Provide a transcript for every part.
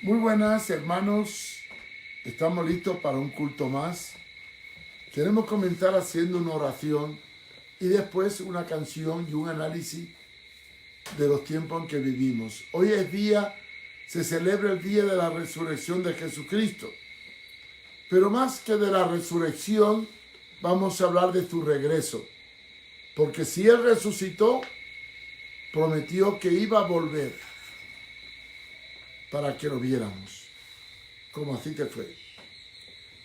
Muy buenas, hermanos. Estamos listos para un culto más. Queremos comenzar haciendo una oración y después una canción y un análisis de los tiempos en que vivimos. Hoy se celebra el día de la resurrección de Jesucristo. Pero más que de la resurrección, vamos a hablar de su regreso. Porque si Él resucitó, prometió que iba a volver para que lo viéramos, como así te fue.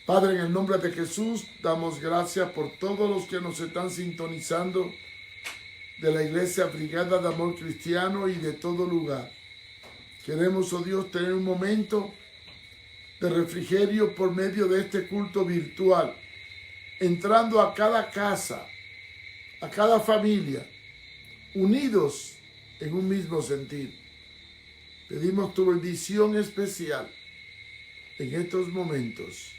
Padre, en el nombre de Jesús, damos gracias por todos los que nos están sintonizando de la Iglesia Brigada de Amor Cristiano y de todo lugar. Queremos, oh Dios, tener un momento de refrigerio por medio de este culto virtual, entrando a cada casa, a cada familia, unidos en un mismo sentir. Pedimos tu bendición especial en estos momentos,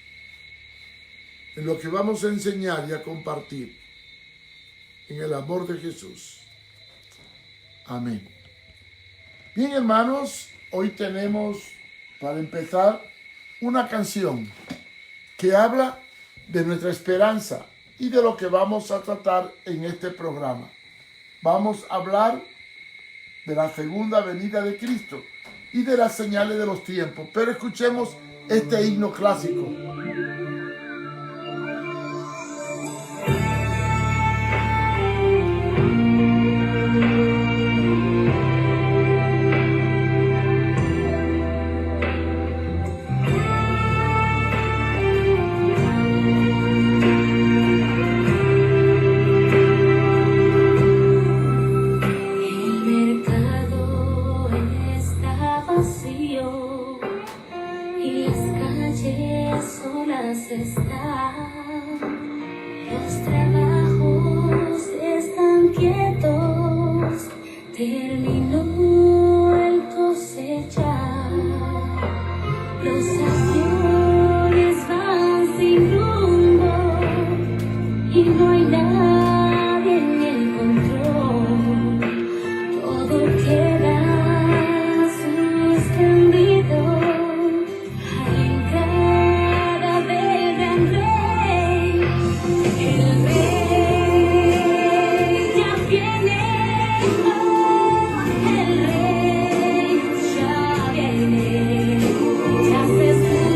en lo que vamos a enseñar y a compartir, en el amor de Jesús. Amén. Bien, hermanos, hoy tenemos, para empezar, una canción que habla de nuestra esperanza y de lo que vamos a tratar en este programa. Vamos a hablar de la segunda venida de Cristo y de las señales de los tiempos. Pero escuchemos este himno clásico. Just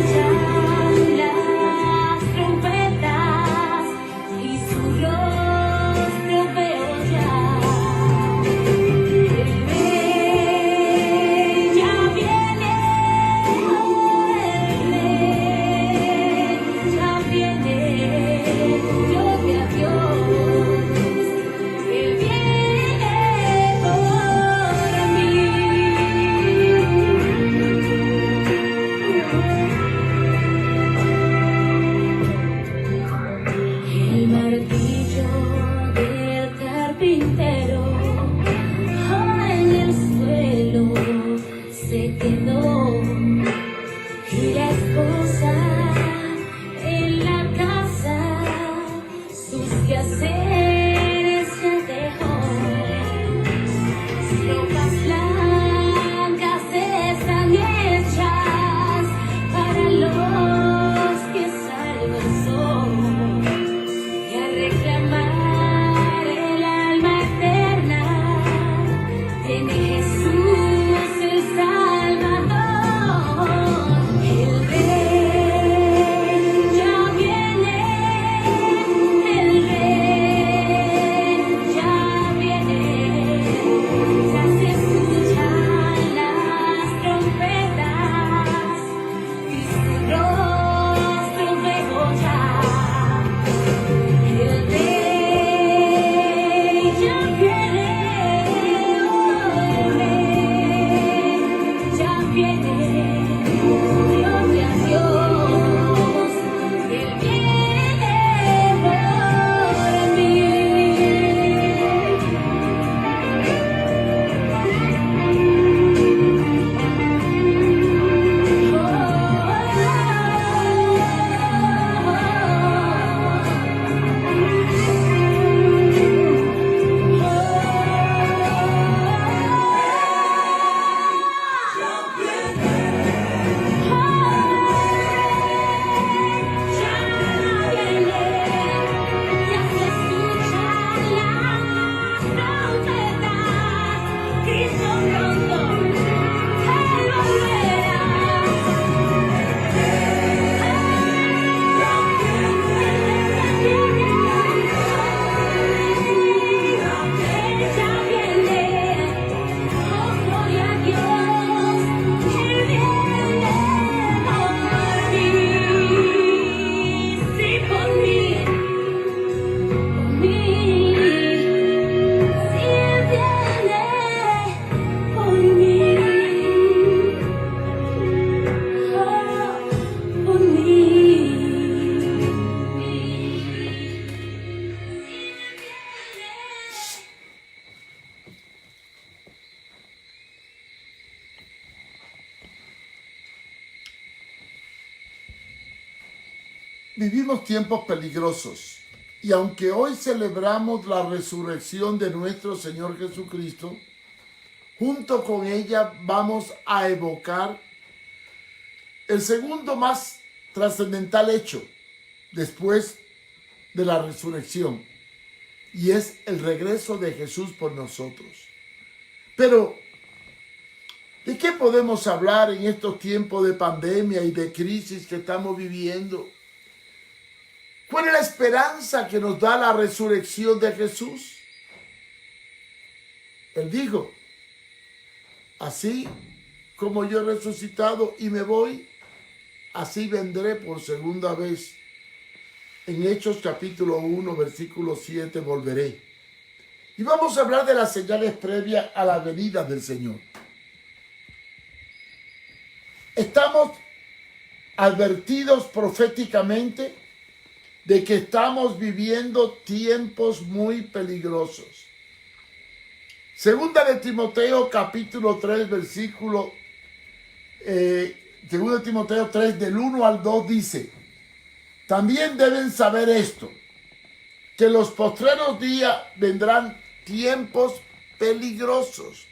Vivimos tiempos peligrosos y aunque hoy celebramos la resurrección de nuestro Señor Jesucristo, junto con ella vamos a evocar el segundo más trascendental hecho después de la resurrección, y es el regreso de Jesús por nosotros. Pero, ¿de qué podemos hablar en estos tiempos de pandemia y de crisis que estamos viviendo? ¿Cuál es la esperanza que nos da la resurrección de Jesús? Él dijo, así como yo he resucitado y me voy, así vendré por segunda vez. En Hechos capítulo 1, versículo 7, volveré. Y vamos a hablar de las señales previas a la venida del Señor. Estamos advertidos proféticamente de que estamos viviendo tiempos muy peligrosos. Segunda de Timoteo capítulo 3, versículo Segunda de Timoteo 3, del 1 al 2 dice: también deben saber esto, que en los postreros días vendrán tiempos peligrosos.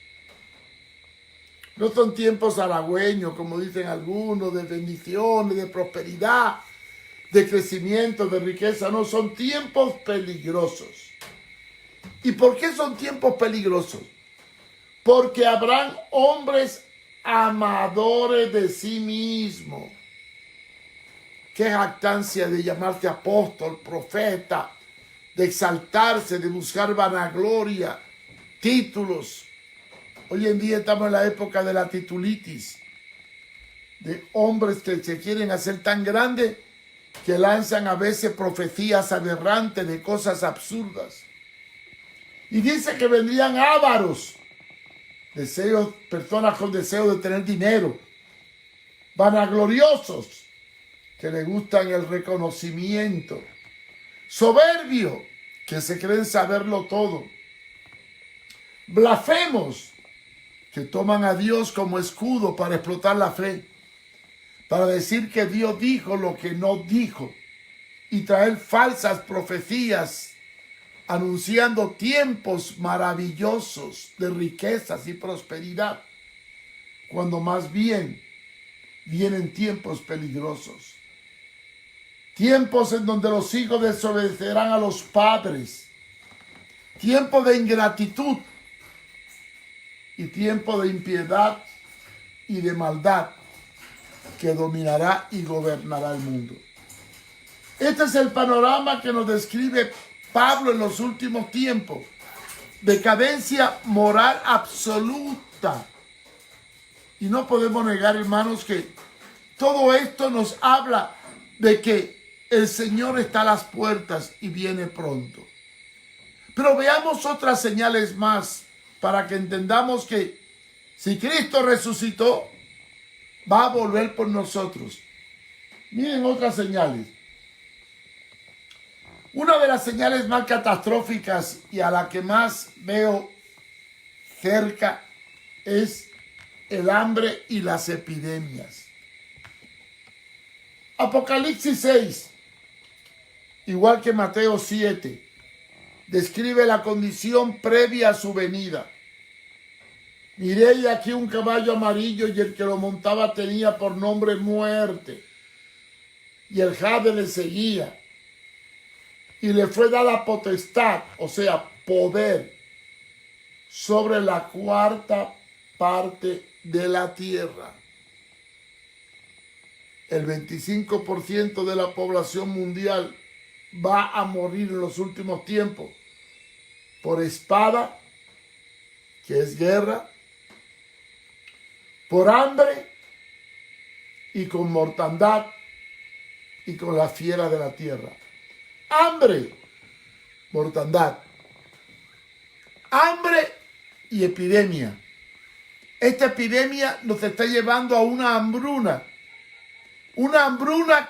No son tiempos halagüeños, como dicen algunos, de bendiciones, de prosperidad, de crecimiento, de riqueza. No, son tiempos peligrosos. ¿Y por qué son tiempos peligrosos? Porque habrán hombres amadores de sí mismos. Qué jactancia de llamarse apóstol, profeta, de exaltarse, de buscar vanagloria, títulos. Hoy en día estamos en la época de la titulitis, de hombres que se quieren hacer tan grandes que lanzan a veces profecías aberrantes de cosas absurdas. Y dice que vendrían ávaros, personas con deseo de tener dinero, vanagloriosos, que le gustan el reconocimiento, soberbios, que se creen saberlo todo, blasfemos, que toman a Dios como escudo para explotar la fe, para decir que Dios dijo lo que no dijo y traer falsas profecías anunciando tiempos maravillosos de riquezas y prosperidad, cuando más bien vienen tiempos peligrosos. Tiempos en donde los hijos desobedecerán a los padres. Tiempo de ingratitud y tiempo de impiedad y de maldad que dominará y gobernará el mundo. Este es el panorama que nos describe Pablo en los últimos tiempos. Decadencia moral absoluta. Y no podemos negar, hermanos, que todo esto nos habla de que el Señor está a las puertas y viene pronto. Pero veamos otras señales más para que entendamos que si Cristo resucitó, va a volver por nosotros. Miren otras señales. Una de las señales más catastróficas y a la que más veo cerca es el hambre y las epidemias. Apocalipsis 6, igual que Mateo 7, describe la condición previa a su venida. Miré y aquí un caballo amarillo y el que lo montaba tenía por nombre Muerte. Y el jade le seguía. Y le fue dada potestad, o sea, poder, sobre la cuarta parte de la tierra. El 25% de la población mundial va a morir en los últimos tiempos por espada, que es guerra, por hambre y con mortandad y con la fiera de la tierra. Hambre, mortandad, hambre y epidemia. Esta epidemia nos está llevando a una hambruna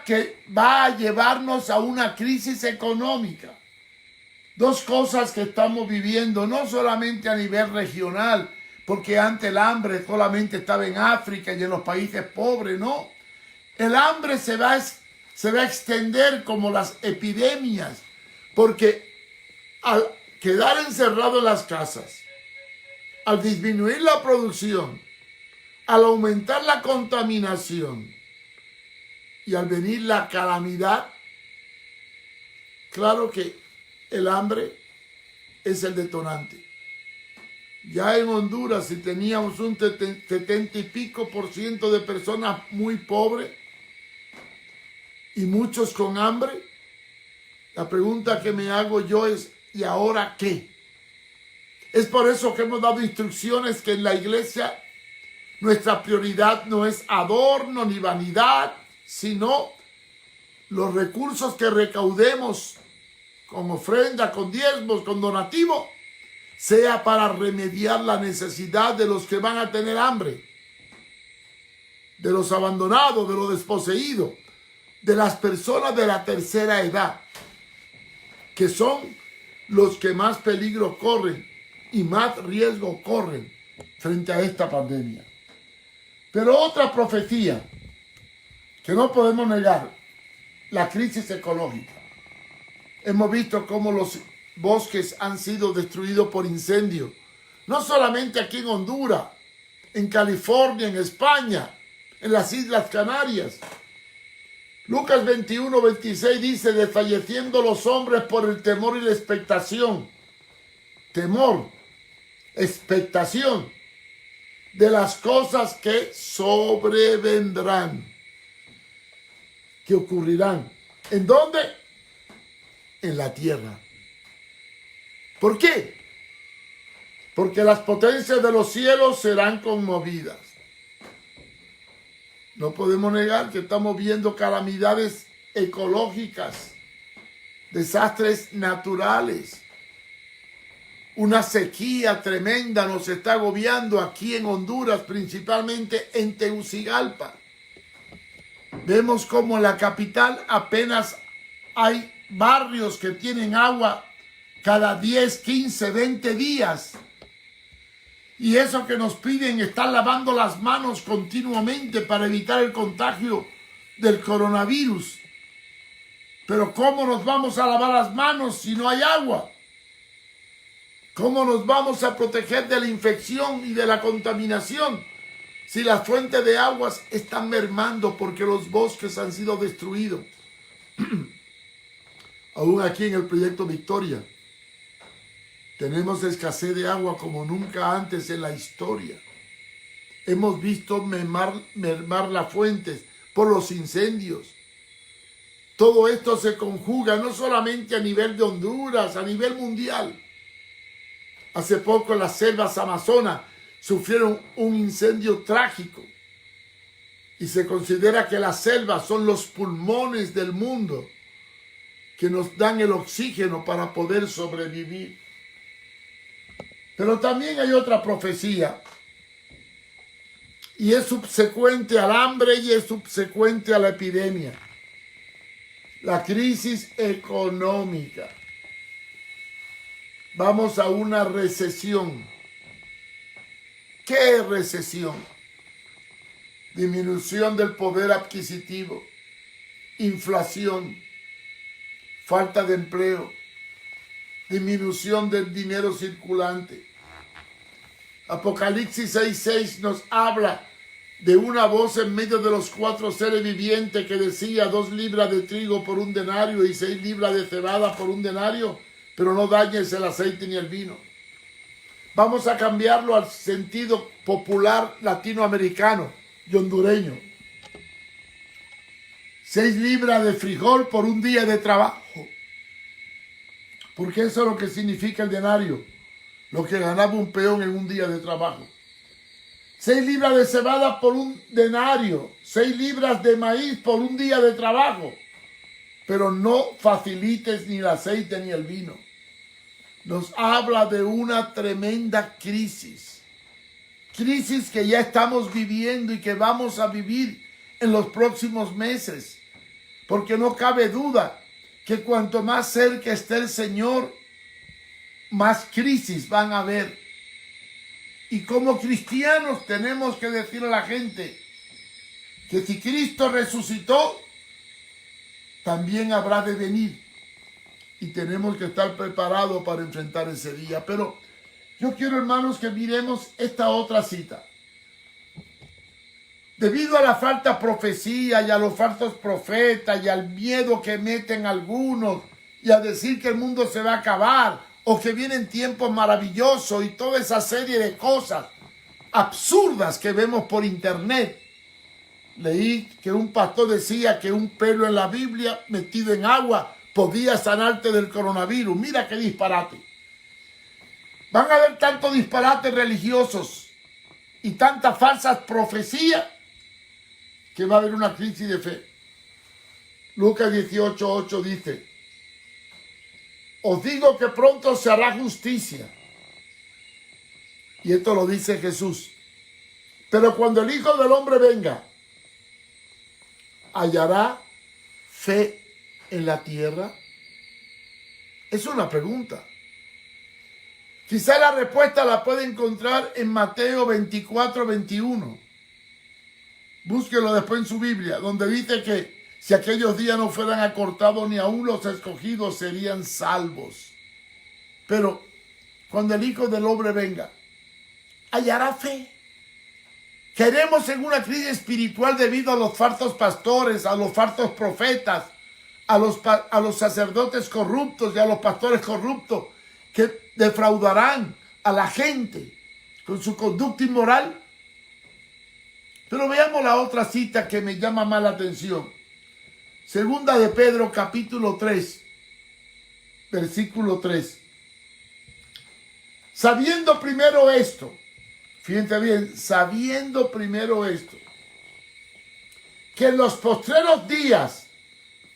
que va a llevarnos a una crisis económica. Dos cosas que estamos viviendo, no solamente a nivel regional, porque antes el hambre solamente estaba en África y en los países pobres, no. El hambre se se va a extender como las epidemias, porque al quedar encerrado en las casas, al disminuir la producción, al aumentar la contaminación y al venir la calamidad, claro que el hambre es el detonante. Ya en Honduras, si teníamos un 70 y pico % de personas muy pobres y muchos con hambre, la pregunta que me hago yo es, ¿y ahora qué? Es por eso que hemos dado instrucciones que en la iglesia nuestra prioridad no es adorno ni vanidad, sino los recursos que recaudemos con ofrenda, con diezmos, con donativo, sea para remediar la necesidad de los que van a tener hambre, de los abandonados, de los desposeídos, de las personas de la tercera edad, que son los que más peligro corren y más riesgo corren frente a esta pandemia. Pero otra profecía que no podemos negar, la crisis ecológica. Hemos visto cómo los bosques han sido destruidos por incendios, no solamente aquí en Honduras, en California, en España, en las Islas Canarias. Lucas 21:26 dice, desfalleciendo los hombres por el temor y la expectación. Temor, expectación de las cosas que sobrevendrán, que ocurrirán. ¿En dónde? En la tierra. ¿Por qué? Porque las potencias de los cielos serán conmovidas. No podemos negar que estamos viendo calamidades ecológicas, desastres naturales. Una sequía tremenda nos está agobiando aquí en Honduras, principalmente en Tegucigalpa. Vemos como en la capital apenas hay barrios que tienen agua cada 10, 15, 20 días. Y eso que nos piden estar lavando las manos continuamente para evitar el contagio del coronavirus. Pero ¿cómo nos vamos a lavar las manos si no hay agua? ¿Cómo nos vamos a proteger de la infección y de la contaminación si las fuentes de aguas están mermando porque los bosques han sido destruidos? Aún aquí en el proyecto Victoria tenemos escasez de agua como nunca antes en la historia. Hemos visto mermar las fuentes por los incendios. Todo esto se conjuga no solamente a nivel de Honduras, a nivel mundial. Hace poco las selvas amazonas sufrieron un incendio trágico y se considera que las selvas son los pulmones del mundo que nos dan el oxígeno para poder sobrevivir. Pero también hay otra profecía y es subsecuente al hambre y es subsecuente a la epidemia. La crisis económica. Vamos a una recesión. ¿Qué es recesión? Disminución del poder adquisitivo, inflación, falta de empleo, disminución del dinero circulante. Apocalipsis 6:6 nos habla de una voz en medio de los 4 seres vivientes que decía 2 libras de trigo por 1 denario y 6 libras de cebada por 1 denario, pero no dañes el aceite ni el vino. Vamos a cambiarlo al sentido popular latinoamericano y hondureño. 6 libras de frijol por 1 día de trabajo. Porque eso es lo que significa el denario, lo que ganaba un peón en 1 día de trabajo. 6 libras de cebada por 1 denario, 6 libras de maíz por 1 día de trabajo. Pero no facilites ni el aceite ni el vino. Nos habla de una tremenda crisis. Crisis que ya estamos viviendo y que vamos a vivir en los próximos meses. Porque no cabe duda que cuanto más cerca esté el Señor, más crisis van a haber. Y como cristianos tenemos que decir a la gente que si Cristo resucitó, también habrá de venir. Y tenemos que estar preparados para enfrentar ese día. Pero yo quiero, hermanos, que miremos esta otra cita. Debido a la falta de profecía y a los falsos profetas y al miedo que meten algunos y a decir que el mundo se va a acabar o que vienen tiempos maravillosos y toda esa serie de cosas absurdas que vemos por internet. Leí que un pastor decía que un pelo en la Biblia metido en agua podía sanarte del coronavirus. Mira qué disparate. Van a haber tantos disparates religiosos y tantas falsas profecías que va a haber una crisis de fe. Lucas 18:8 dice: os digo que pronto se hará justicia. Y esto lo dice Jesús. Pero cuando el Hijo del Hombre venga, ¿hallará fe en la tierra? Es una pregunta. Quizá la respuesta la puede encontrar en Mateo 24:21. Búsquelo después en su Biblia, donde dice que si aquellos días no fueran acortados, ni aún los escogidos serían salvos. Pero cuando el Hijo del Hombre venga, ¿hallará fe? Queremos en una crisis espiritual debido a los falsos pastores, a los falsos profetas, a los sacerdotes corruptos y a los pastores corruptos que defraudarán a la gente con su conducta inmoral. Pero veamos la otra cita que me llama más la atención. Segunda de Pedro, capítulo 3, versículo 3. Sabiendo primero esto, fíjense bien, sabiendo primero esto, que en los postreros días,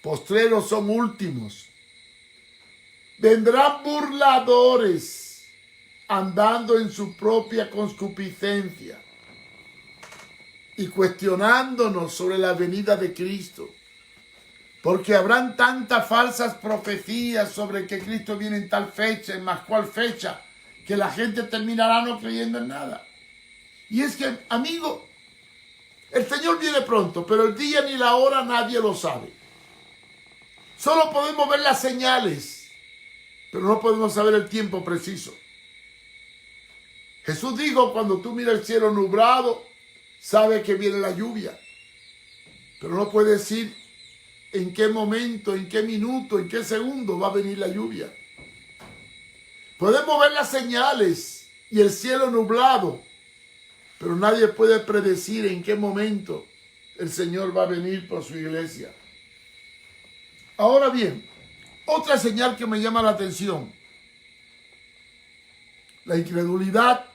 postreros son últimos, vendrán burladores andando en su propia concupiscencia y cuestionándonos sobre la venida de Cristo. Porque habrán tantas falsas profecías sobre que Cristo viene en tal fecha, en más cual fecha, que la gente terminará no creyendo en nada. Y es que, amigo, el Señor viene pronto, pero el día ni la hora nadie lo sabe. Solo podemos ver las señales, pero no podemos saber el tiempo preciso. Jesús dijo, cuando tú miras el cielo nublado, sabe que viene la lluvia, pero no puede decir en qué momento, en qué minuto, en qué segundo va a venir la lluvia. Podemos ver las señales y el cielo nublado, pero nadie puede predecir en qué momento el Señor va a venir por su iglesia. Ahora bien, otra señal que me llama la atención: la incredulidad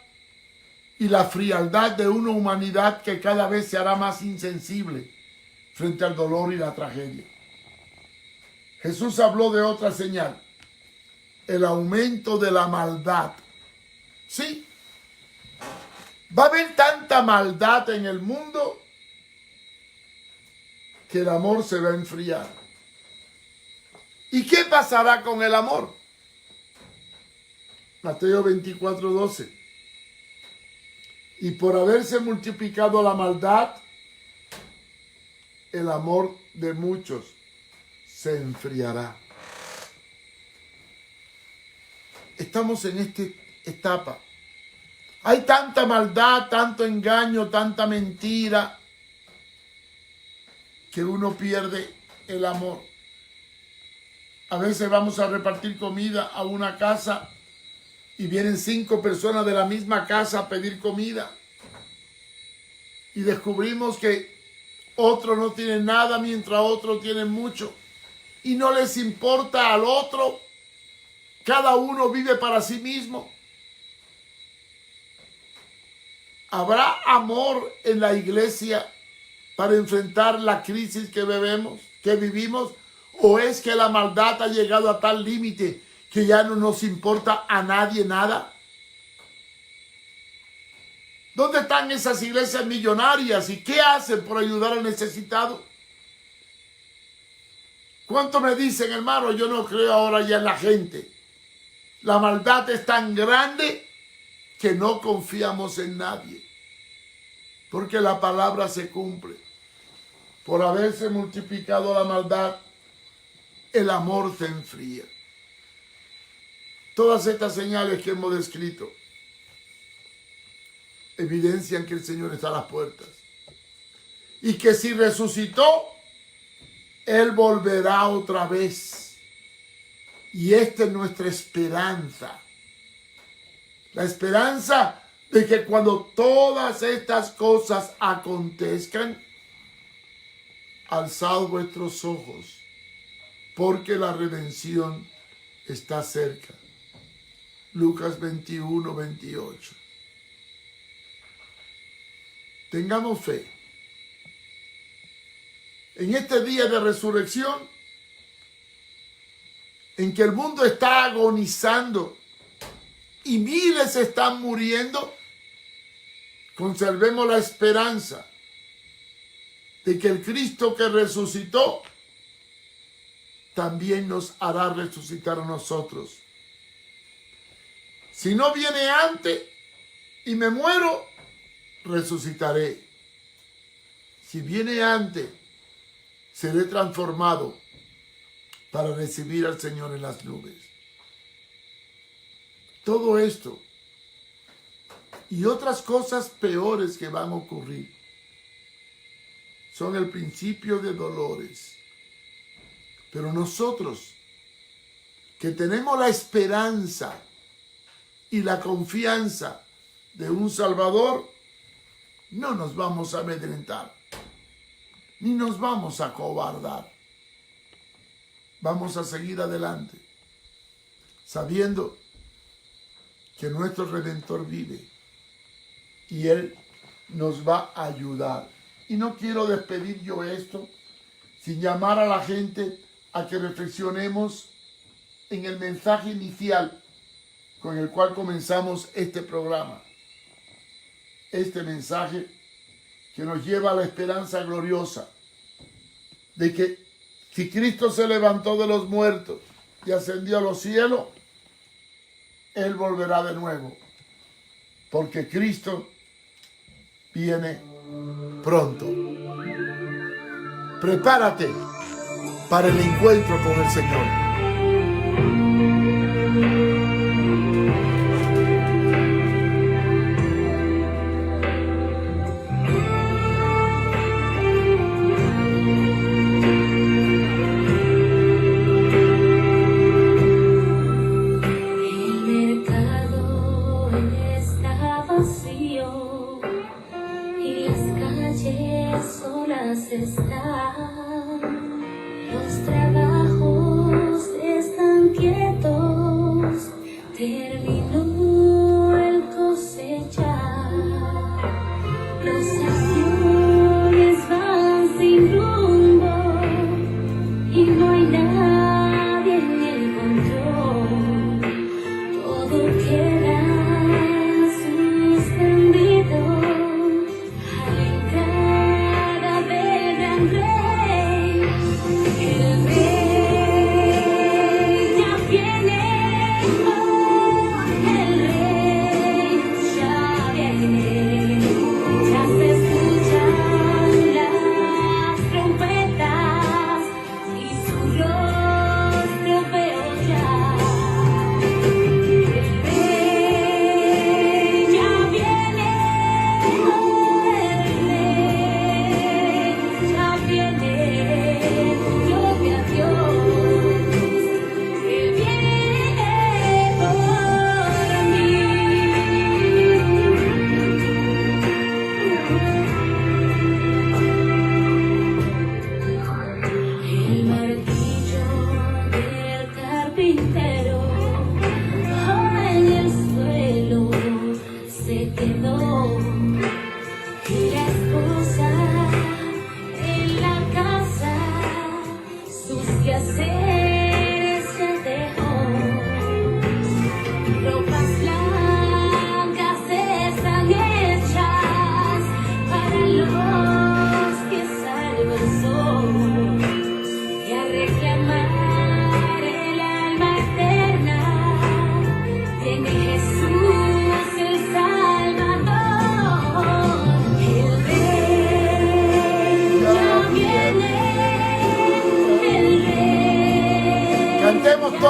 y la frialdad de una humanidad que cada vez se hará más insensible frente al dolor y la tragedia. Jesús habló de otra señal: el aumento de la maldad. Sí, va a haber tanta maldad en el mundo que el amor se va a enfriar. ¿Y qué pasará con el amor? Mateo 24:12. Y por haberse multiplicado la maldad, el amor de muchos se enfriará. Estamos en esta etapa. Hay tanta maldad, tanto engaño, tanta mentira, que uno pierde el amor. A veces vamos a repartir comida a una casa y vienen 5 personas de la misma casa a pedir comida. Y descubrimos que otros no tienen nada mientras otros tienen mucho. Y no les importa al otro. Cada uno vive para sí mismo. ¿Habrá amor en la iglesia para enfrentar la crisis que vivimos? ¿O es que la maldad ha llegado a tal límite que ya no nos importa a nadie nada? ¿Dónde están esas iglesias millonarias y qué hacen por ayudar al necesitado? ¿Cuánto me dicen, hermano? Yo no creo ahora ya en la gente. La maldad es tan grande que no confiamos en nadie. Porque la palabra se cumple. Por haberse multiplicado la maldad, el amor se enfría. Todas estas señales que hemos descrito evidencian que el Señor está a las puertas y que si resucitó, Él volverá otra vez. Y esta es nuestra esperanza. La esperanza de que cuando todas estas cosas acontezcan, alzad vuestros ojos, porque la redención está cerca. Lucas 21, 28. Tengamos fe. En este día de resurrección, en que el mundo está agonizando y miles están muriendo, conservemos la esperanza de que el Cristo que resucitó también nos hará resucitar a nosotros. Si no viene antes y me muero, resucitaré. Si viene antes, seré transformado para recibir al Señor en las nubes. Todo esto y otras cosas peores que van a ocurrir son el principio de dolores. Pero nosotros, que tenemos la esperanza y la confianza de un Salvador, no nos vamos a amedrentar, ni nos vamos a acobardar. Vamos a seguir adelante, sabiendo que nuestro Redentor vive y Él nos va a ayudar. Y no quiero despedir yo esto sin llamar a la gente a que reflexionemos en el mensaje inicial con el cual comenzamos este programa. Este mensaje que nos lleva a la esperanza gloriosa de que si Cristo se levantó de los muertos y ascendió a los cielos, Él volverá de nuevo, porque Cristo viene pronto. Prepárate para el encuentro con el Señor. Los trabajos están quietos, terminó el cosechar, los aviones van sin rumbo y no hay nadie en el control, todo queda suspendido a la entrada del gran rey.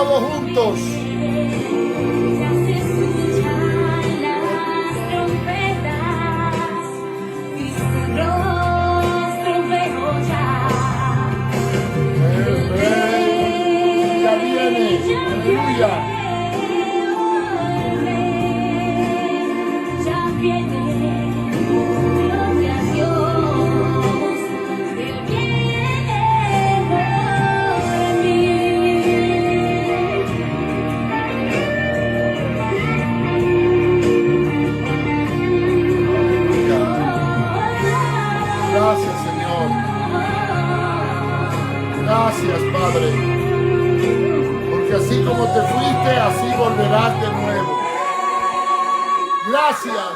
todos juntos. Ya se escuchan las trompetas y su rostro veo ya. El Rey ya viene. Aleluya. Ya viene, gloria a Dios, Él viene por Gracias, Señor. Gracias, Padre. Porque así como te fuiste, así volverás de nuevo. Gracias.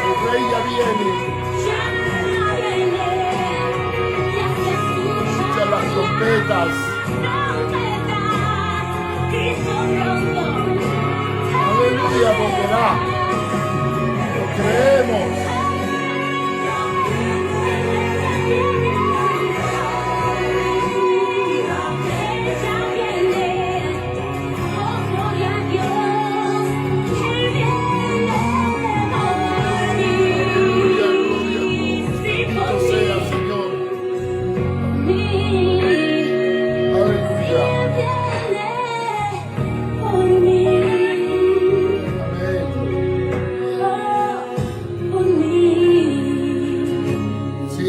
El Rey ya viene. Escucha las trompetas. Aleluya, volverá. Lo creemos.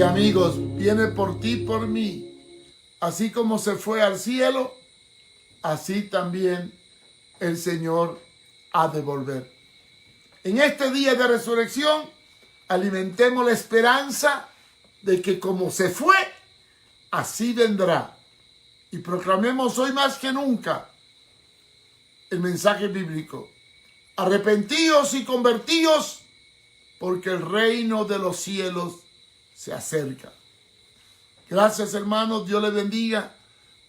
Amigos, viene por ti, por mí. Así como se fue al cielo, así también el Señor ha de volver. En este día de resurrección, alimentemos la esperanza de que como se fue, así vendrá. Y proclamemos hoy más que nunca el mensaje bíblico. Arrepentíos y convertíos, porque el reino de los cielos se acerca. Gracias, hermanos. Dios les bendiga.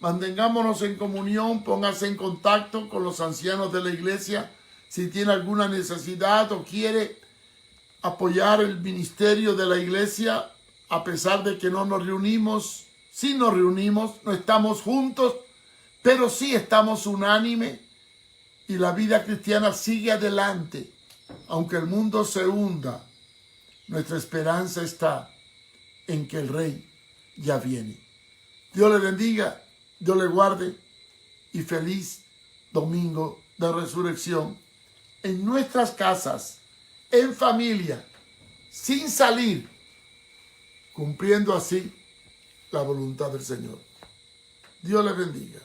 Mantengámonos en comunión. Póngase en contacto con los ancianos de la iglesia. Si tiene alguna necesidad o quiere apoyar el ministerio de la iglesia, a pesar de que no nos reunimos. Sí nos reunimos, no estamos juntos, pero sí estamos unánime. Y la vida cristiana sigue adelante. Aunque el mundo se hunda, nuestra esperanza está en que el Rey ya viene. Dios le bendiga, Dios le guarde y feliz domingo de resurrección en nuestras casas, en familia, sin salir, cumpliendo así la voluntad del Señor. Dios le bendiga.